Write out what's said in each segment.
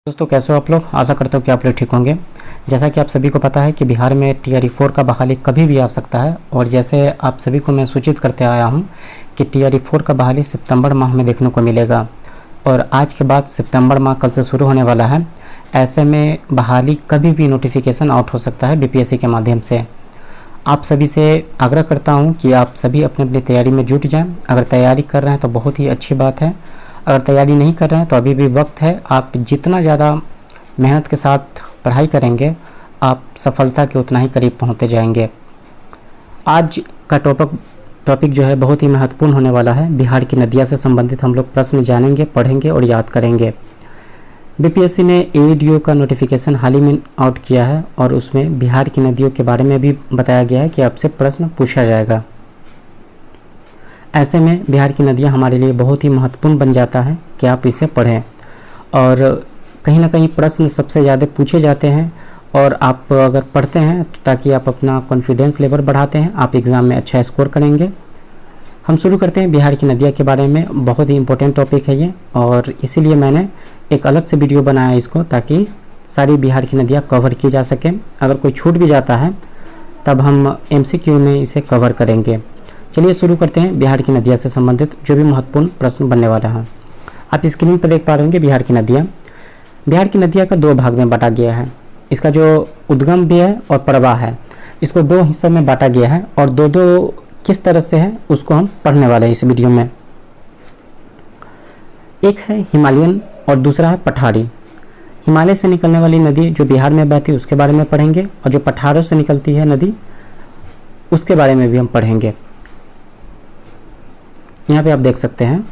दोस्तों कैसे हो आप लोग। आशा करता हूँ कि आप लोग ठीक होंगे। जैसा कि आप सभी को पता है कि बिहार में टीआरई 4 का बहाली कभी भी आ सकता है और जैसे आप सभी को मैं सूचित करते आया हूँ कि टीआरई 4 का बहाली सितंबर माह में देखने को मिलेगा और आज के बाद सितंबर माह कल से शुरू होने वाला है। ऐसे में बहाली कभी भी नोटिफिकेशन आउट हो सकता है बीपीएससी के माध्यम से। आप सभी से आग्रह करता हूँ कि आप सभी अपनी अपनी तैयारी में जुट जाएँ। अगर तैयारी कर रहे हैं तो बहुत ही अच्छी बात है, अगर तैयारी नहीं कर रहे हैं तो अभी भी वक्त है। आप जितना ज़्यादा मेहनत के साथ पढ़ाई करेंगे आप सफलता के उतना ही करीब पहुंचते जाएंगे। आज का टॉपिक जो है बहुत ही महत्वपूर्ण होने वाला है। बिहार की नदियां से संबंधित हम लोग प्रश्न जानेंगे, पढ़ेंगे और याद करेंगे। बीपीएससी ने एडीओ का नोटिफिकेशन हाल ही में आउट किया है और उसमें बिहार की नदियों के बारे में भी बताया गया है कि आपसे प्रश्न पूछा जाएगा। ऐसे में बिहार की नदियाँ हमारे लिए बहुत ही महत्वपूर्ण बन जाता है कि आप इसे पढ़ें और कहीं ना कहीं प्रश्न सबसे ज़्यादा पूछे जाते हैं और आप अगर पढ़ते हैं तो ताकि आप अपना कॉन्फिडेंस लेवल बढ़ाते हैं, आप एग्ज़ाम में अच्छा स्कोर करेंगे। हम शुरू करते हैं बिहार की नदियाँ के बारे में। बहुत ही इम्पोर्टेंट टॉपिक है ये और इसीलिए मैंने एक अलग से वीडियो बनाया इसको ताकि सारी बिहार की नदियाँ कवर की जा सकें। अगर कोई छूट भी जाता है तब हम MCQ में इसे कवर करेंगे। चलिए शुरू करते हैं बिहार की नदियाँ से संबंधित जो भी महत्वपूर्ण प्रश्न बनने वाला है। आप स्क्रीन पर देख पा रहे होंगे बिहार की नदियाँ। बिहार की नदियाँ का 2 भाग में बांटा गया है। इसका जो उद्गम भी है और प्रवाह है, इसको 2 हिस्सों में बांटा गया है और दो किस तरह से है उसको हम पढ़ने वाले हैं इस वीडियो में। एक है हिमालयन और दूसरा है पठारी। हिमालय से निकलने वाली नदी जो बिहार में बहती है उसके बारे में पढ़ेंगे और जो पठारों से निकलती है नदी उसके बारे में भी हम पढ़ेंगे। यहाँ पे आप देख सकते हैं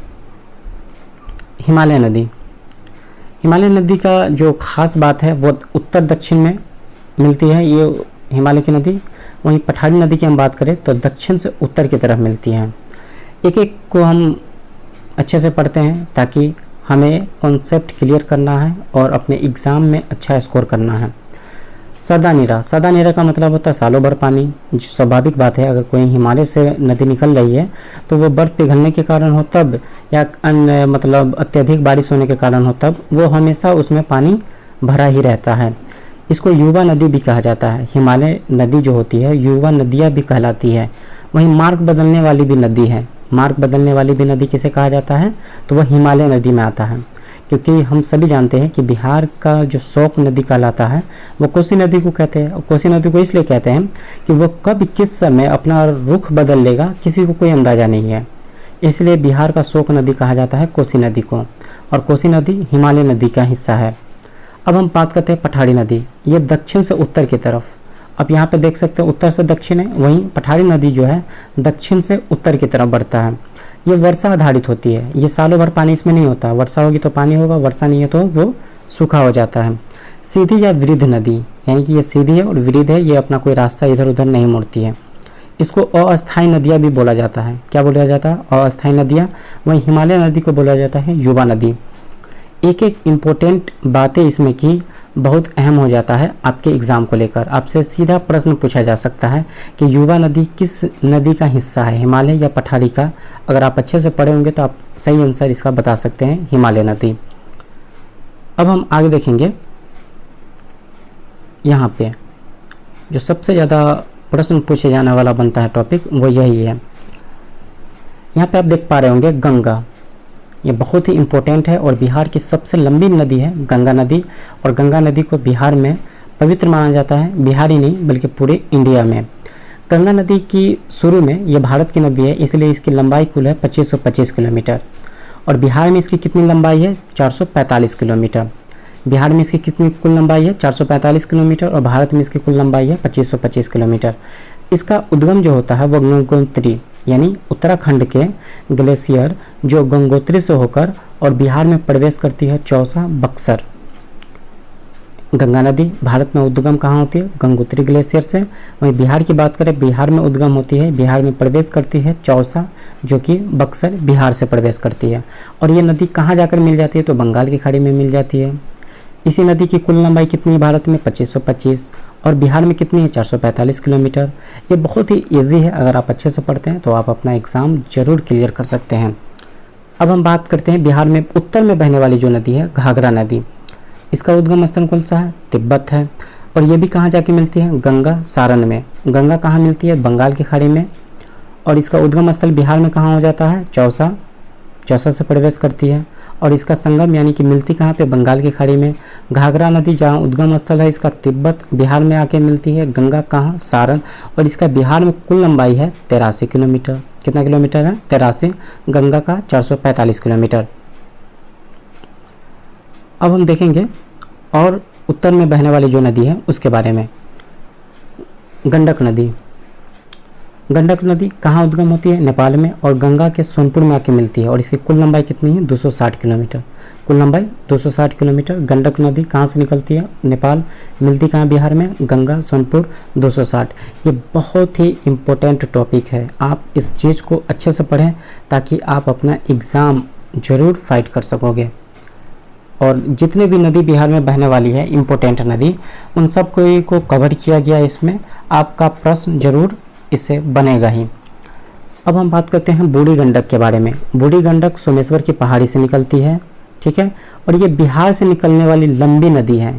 हिमालय नदी। हिमालय नदी का जो खास बात है वो उत्तर दक्षिण में मिलती है ये हिमालय की नदी। वहीं पठारी नदी की हम बात करें तो दक्षिण से उत्तर की तरफ मिलती है। एक एक को हम अच्छे से पढ़ते हैं ताकि हमें कॉन्सेप्ट क्लियर करना है और अपने एग्ज़ाम में अच्छा स्कोर करना है। सदा नीरा का मतलब होता है सालों भर पानी। जो स्वाभाविक बात है, अगर कोई हिमालय से नदी निकल रही है तो वो बर्फ़ पिघलने के कारण हो तब या अन्य मतलब अत्यधिक बारिश होने के कारण हो तब वो हमेशा उसमें पानी भरा ही रहता है। इसको युवा नदी भी कहा जाता है। हिमालय नदी जो होती है युवा नदियाँ भी कहलाती है। वहीं मार्ग बदलने वाली भी नदी है। मार्ग बदलने वाली भी नदी किसे कहा जाता है तो वह हिमालय नदी में आता है, क्योंकि हम सभी जानते हैं कि बिहार का जो शोक नदी कहलाता है वो कोसी नदी को कहते हैं। और कोसी नदी को इसलिए कहते हैं कि वो कब किस समय अपना रुख बदल लेगा किसी को कोई अंदाज़ा नहीं है, इसलिए बिहार का शोक नदी कहा जाता है कोसी नदी को। और कोसी नदी हिमालय नदी का हिस्सा है। अब हम बात करते हैं पठारी नदी। ये दक्षिण से उत्तर की तरफ, अब यहाँ पे देख सकते हैं उत्तर से दक्षिण है, वहीं पठारी नदी जो है दक्षिण से उत्तर की तरफ बढ़ता है। ये वर्षा आधारित होती है। ये सालों भर पानी इसमें नहीं होता। वर्षा होगी तो पानी होगा, वर्षा नहीं है तो वो सूखा हो जाता है। सीधी या वृद्ध नदी, यानी कि ये सीधी है और वृद्ध है, ये अपना कोई रास्ता इधर उधर नहीं मुड़ती है। इसको अस्थायी नदियाँ भी बोला जाता है। क्या बोला जाता है? अस्थायी नदियाँ। वहीं हिमालय नदी को बोला जाता है युवा नदी। एक एक इम्पोर्टेंट बातें इसमें की बहुत अहम हो जाता है आपके एग्ज़ाम को लेकर। आपसे सीधा प्रश्न पूछा जा सकता है कि युवा नदी किस नदी का हिस्सा है, हिमालय या पठारी का। अगर आप अच्छे से पढ़े होंगे तो आप सही आंसर इसका बता सकते हैं, हिमालय नदी। अब हम आगे देखेंगे। यहाँ पे जो सबसे ज़्यादा प्रश्न पूछे जाने वाला बनता है टॉपिक वो यही है। यहाँ पे आप देख पा रहे होंगे गंगा। ये बहुत ही इम्पोर्टेंट है और बिहार की सबसे लंबी नदी है गंगा नदी। और गंगा नदी को बिहार में पवित्र माना जाता है। बिहार ही नहीं बल्कि पूरे इंडिया में। गंगा नदी की शुरू में ये भारत की नदी है, इसलिए इसकी लंबाई कुल है 2525 किलोमीटर। और बिहार में इसकी कितनी लंबाई है? 445 किलोमीटर। बिहार में इसकी कितनी कुल लंबाई है? 445 किलोमीटर और भारत में इसकी कुल लंबाई है 2525 किलोमीटर। इसका उद्गम जो होता है वो गंगोत्री यानी उत्तराखंड के ग्लेशियर जो गंगोत्री से होकर और बिहार में प्रवेश करती है चौसा बक्सर। गंगा नदी भारत में उद्गम कहाँ होती है? गंगोत्री ग्लेशियर से। वहीं बिहार की बात करें, बिहार में उद्गम होती है, बिहार में प्रवेश करती है चौसा जो कि बक्सर बिहार से प्रवेश करती है। और ये नदी कहाँ जाकर मिल जाती है? तो बंगाल की खाड़ी में मिल जाती है। इसी नदी की कुल लंबाई कितनी है भारत में? 2525 और बिहार में कितनी है? 445 किलोमीटर। ये बहुत ही ईजी है। अगर आप अच्छे से पढ़ते हैं तो आप अपना एग्ज़ाम ज़रूर क्लियर कर सकते हैं। अब हम बात करते हैं बिहार में उत्तर में बहने वाली जो नदी है घाघरा नदी। इसका उद्गम स्थल कौन सा है? तिब्बत है। और ये भी कहाँ जाके मिलती है? गंगा सारण में। गंगा कहाँ मिलती है? बंगाल की खाड़ी में। और इसका उद्गम स्थल बिहार में कहाँ हो जाता है? चौसा। चौसा से प्रवेश करती है। और इसका संगम यानी कि मिलती कहाँ पे? बंगाल की खाड़ी में। घाघरा नदी जहाँ उद्गम स्थल है इसका तिब्बत, बिहार में आके मिलती है। गंगा कहाँ? सारण। और इसका बिहार में कुल लंबाई है 83 किलोमीटर। कितना किलोमीटर है? 83। गंगा का 445 किलोमीटर। अब हम देखेंगे और उत्तर में बहने वाली जो नदी है उसके बारे में। गंडक नदी। गंडक नदी कहाँ उद्गम होती है? नेपाल में। और गंगा के सोनपुर में आके मिलती है। और इसकी कुल लंबाई कितनी है? 260 किलोमीटर। कुल लंबाई 260 किलोमीटर। गंडक नदी कहाँ से निकलती है? नेपाल। मिलती कहाँ? बिहार में। गंगा सोनपुर 260। ये बहुत ही इम्पोर्टेंट टॉपिक है, आप इस चीज़ को अच्छे से पढ़ें ताकि आप अपना एग्ज़ाम ज़रूर फाइट कर सकोगे। और जितने भी नदी बिहार में बहने वाली है इम्पोर्टेंट नदी, उन सब को कवर किया गया इसमें। आपका प्रश्न जरूर इससे बनेगा ही। अब हम बात करते हैं बूढ़ी गंडक के बारे में। बूढ़ी गंडक सोमेश्वर की पहाड़ी से निकलती है, ठीक है। और ये बिहार से निकलने वाली लंबी नदी है।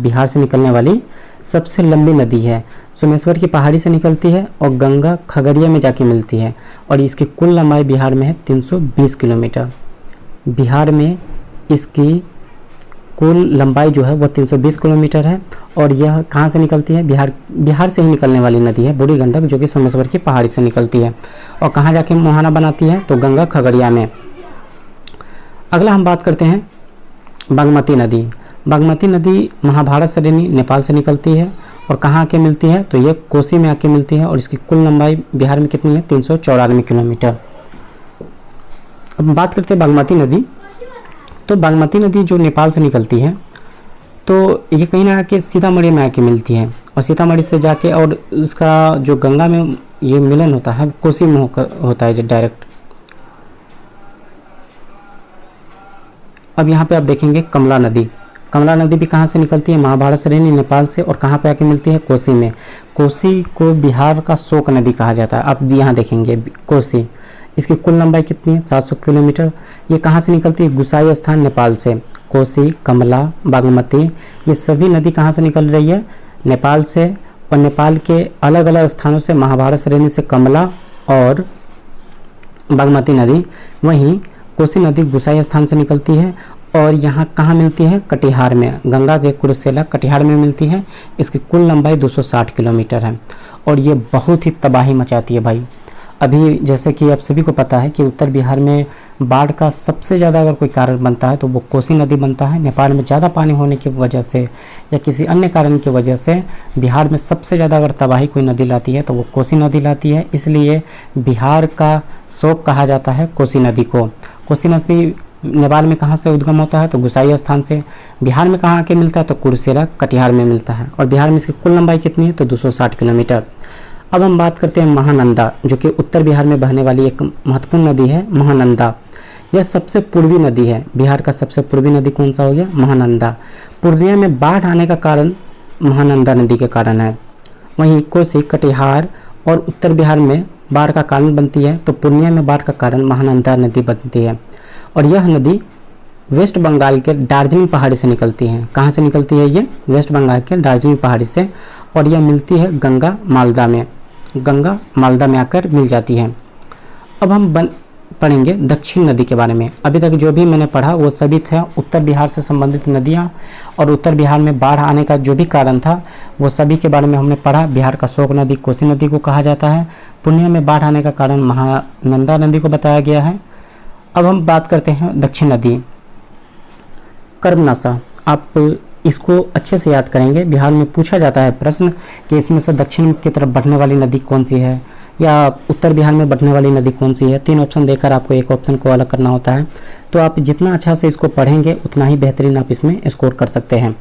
बिहार से निकलने वाली सबसे लंबी नदी है। सोमेश्वर की पहाड़ी से निकलती है और गंगा खगड़िया में जाके मिलती है। और इसकी कुल लंबाई बिहार में है 320 किलोमीटर। बिहार में इसकी कुल लंबाई जो है वो 320 किलोमीटर है। और यह कहाँ से निकलती है? बिहार से ही निकलने वाली नदी है बूढ़ी गंडक, जो कि सोमेश्वर की पहाड़ी से निकलती है। और कहाँ जाके मुहाना बनाती है? तो गंगा खगड़िया में। अगला हम बात करते हैं बागमती नदी। बागमती नदी महाभारत श्रेणी नेपाल से निकलती है। और कहाँ आके मिलती है? तो ये कोसी में आके मिलती है। और इसकी कुल लंबाई बिहार में कितनी है? 394 किलोमीटर। अब बात करते हैं बागमती नदी। तो बागमती नदी जो नेपाल से निकलती है तो ये कहीं ना आके सीतामढ़ी में आके मिलती है। और सीतामढ़ी से जाके और उसका जो गंगा में ये मिलन होता है कोसी में होता है जो डायरेक्ट। अब यहाँ पे आप देखेंगे कमला नदी। कमला नदी भी कहाँ से निकलती है? महाभारत श्रेणी नेपाल से। और कहाँ पे आके मिलती है? कोसी में। कोसी को बिहार का शोक नदी कहा जाता है। आप यहाँ देखेंगे कोसी। इसकी कुल लंबाई कितनी है? 700 किलोमीटर। ये कहाँ से निकलती है? गुसाई स्थान नेपाल से। कोसी, कमला, बागमती, ये सभी नदी कहाँ से निकल रही है? नेपाल से। और नेपाल के अलग अलग स्थानों से महाभारत श्रेणी से कमला और बागमती नदी, वहीं कोसी नदी गुसाई स्थान से निकलती है। और यहाँ कहाँ मिलती है? कटिहार में। गंगा के कुरुसेला कटिहार में मिलती है। इसकी कुल लंबाई 260 किलोमीटर है। और ये बहुत ही तबाही मचाती है भाई। अभी जैसे कि आप सभी को पता है कि उत्तर बिहार में बाढ़ का सबसे ज़्यादा अगर कोई कारण बनता है तो वो कोसी नदी बनता है। नेपाल में ज़्यादा पानी होने की वजह से या किसी अन्य कारण की वजह से बिहार में सबसे ज़्यादा अगर तबाही कोई नदी लाती है तो वो कोसी नदी लाती है। इसलिए बिहार का शोक कहा जाता है कोसी नदी को। कोसी नदी नेपाल में कहाँ से उद्गम होता है? तो गुसाई स्थान से। बिहार में कहाँ आके मिलता है? तो कुरुसेला कटिहार में मिलता है। और बिहार में इसकी कुल लंबाई कितनी है? तो 260 किलोमीटर। अब हम बात करते हैं महानंदा, जो कि उत्तर बिहार में बहने वाली एक महत्वपूर्ण नदी है महानंदा। यह सबसे पूर्वी नदी है। बिहार का सबसे पूर्वी नदी कौन सा हो गया? महानंदा। पूर्णिया में बाढ़ आने का कारण महानंदा नदी के कारण है। वहीं कोसी, कटिहार और उत्तर बिहार में बाढ़ का कारण बनती है, तो पूर्णिया में बाढ़ का कारण महानंदा नदी बनती है। और यह नदी वेस्ट बंगाल के दार्जिलिंग पहाड़ी से निकलती है। कहाँ से निकलती है ये? वेस्ट बंगाल के दार्जिलिंग पहाड़ी से। और यह मिलती है गंगा मालदा में। गंगा मालदा में आकर मिल जाती है। अब हम पढ़ेंगे दक्षिण नदी के बारे में। अभी तक जो भी मैंने पढ़ा वो सभी था उत्तर बिहार से संबंधित नदियाँ, और उत्तर बिहार में बाढ़ आने का जो भी कारण था वो सभी के बारे में हमने पढ़ा। बिहार का शोक नदी कोसी नदी को कहा जाता है। पूर्णिया में बाढ़ आने का कारण महानंदा नदी को बताया गया है। अब हम बात करते हैं दक्षिण नदी कर्मनाशा। आप इसको अच्छे से याद करेंगे। बिहार में पूछा जाता है प्रश्न कि इसमें से दक्षिण की तरफ बढ़ने वाली नदी कौन सी है या उत्तर बिहार में बढ़ने वाली नदी कौन सी है। 3 ऑप्शन देकर आपको एक ऑप्शन को अलग करना होता है। तो आप जितना अच्छा से इसको पढ़ेंगे उतना ही बेहतरीन आप इसमें स्कोर कर सकते हैं।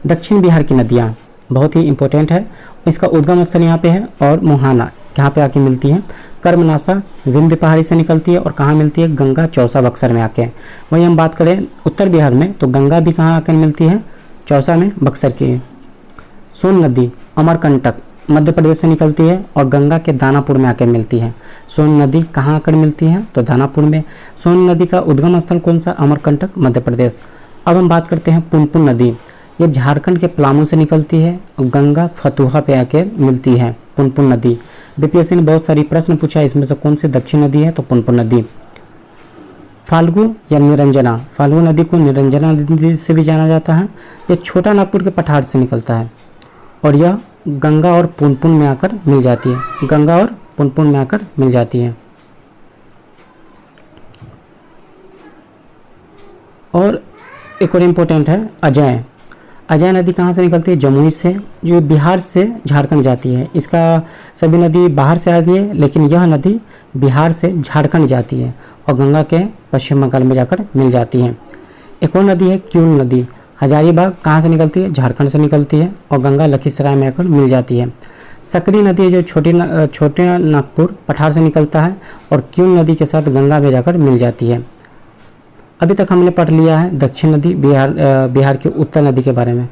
दक्षिण बिहार की नदियाँ बहुत ही इंपॉर्टेंट है। इसका उद्गम स्थल यहाँ पे है और मुहाना यहाँ पे आके मिलती है। कर्मनाशा विंध्य पहाड़ी से निकलती है और कहाँ मिलती है? गंगा चौसा बक्सर में आके। वहीं हम बात करें उत्तर बिहार में तो गंगा भी कहाँ आकर मिलती है? चौसा में, बक्सर की। सोन नदी अमरकंटक मध्य प्रदेश से निकलती है और गंगा के दानापुर में आकर मिलती है। सोन नदी कहाँ आकर मिलती है? तो दानापुर में। सोन नदी का उद्गम स्थल कौन सा? अमरकंटक, मध्य प्रदेश। अब हम बात करते हैं पुनपुन नदी। ये झारखंड के पलामू से निकलती है और गंगा फतुहा पे आके मिलती है पुनपुन नदी। बीपीएससी ने बहुत सारी प्रश्न पूछा, इसमें से कौन सी दक्षिण नदी है, तो पुनपुन नदी। फाल्गु या निरंजना, फाल्गु नदी को निरंजना नदी से भी जाना जाता है। ये छोटा नागपुर के पठार से निकलता है और यह गंगा और पुनपुन में आकर मिल जाती है, गंगा और पुनपुन में आकर मिल जाती है। और एक और इम्पोर्टेंट है अजय। अजय नदी कहाँ से निकलती है, जमुई से, जो बिहार से झारखंड जाती है। इसका सभी नदी बाहर से आती है, लेकिन यह नदी बिहार से झारखंड जाती है और गंगा के पश्चिम बंगाल में जाकर मिल जाती है। एक और नदी है क्यूल नदी। हजारीबाग कहाँ से निकलती है, झारखंड से निकलती है और गंगा लखीसराय में आकर मिल जाती है। सकरी नदी है जो छोटे नागपुर पठार से निकलता है और क्यूल नदी के साथ गंगा में जाकर मिल जाती है। अभी तक हमने पढ़ लिया है दक्षिण नदी, बिहार के उत्तर नदी के बारे में।